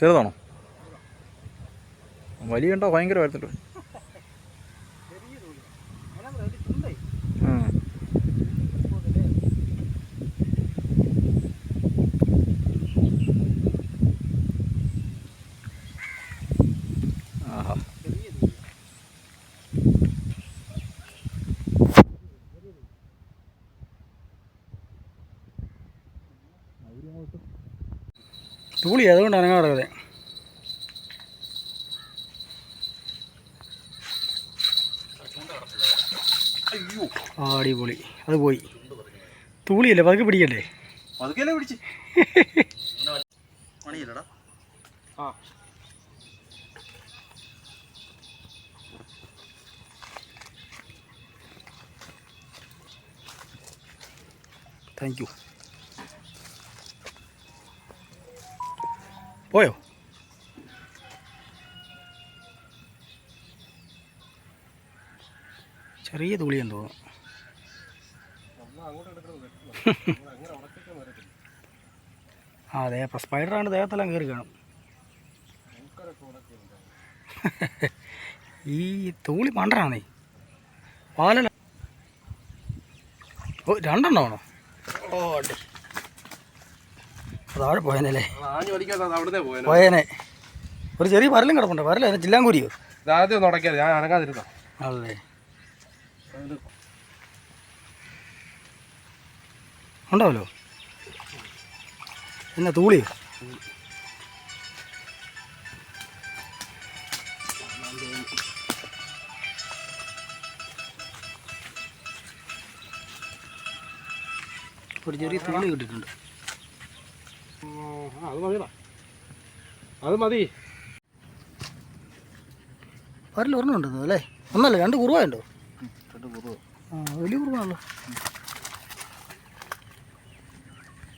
ചെറുതാണോ? വലിയ ഉണ്ടോ? ഭയങ്കര വരത്തിട്ട്. ആഹാ, തൂളി അതുകൊണ്ട് അനങ്ങാതെ കിടക്കുന്നത്. അടിപൊളി, അത് പോയി. തൂളിയല്ലേ, പതുക്കെ പിടിക്കല്ലേ? പതുക്കെയല്ലേ പിടിച്ച്. പണിയില്ലടാ. ആ, താങ്ക് യു. പോയോ? ചെറിയ തുളിയെന്ന് തോന്നുന്നു. അതെ, അപ്പം സ്പൈഡറാണ്ട് ദേഹത്തെല്ലാം കയറി കാണും. ഈ തൂളി പണ്ടനാണേ. പാലല്ല. ഓ, രണ്ടെണ്ണമാണോ? ഓ, അടി താഴെ പോയനല്ലേ? പോയനെ. ഒരു ചെറിയ പരലും കിടപ്പുണ്ട്. പരല ചില്ലാങ്കൂരിയോ? ആദ്യം ഒന്ന് ഉടക്കിയത്, ഞാൻ അനങ്ങാതിരുന്ന. അതെ, ഉണ്ടാവല്ലോ. എന്നാ തൂളിയോ? ഒരു ചെറിയ തൂളി കിട്ടിയിട്ടുണ്ട്. അത് മതിടാ, അത് മതി. പരൽ ഒരെണ്ണം ഉണ്ടെന്ന് അല്ലേ? ഒന്നല്ല, രണ്ട് കുറുവായുണ്ടോ? രണ്ട് കുറവ്. ആ, വലിയ കുറുവാണല്ലോ.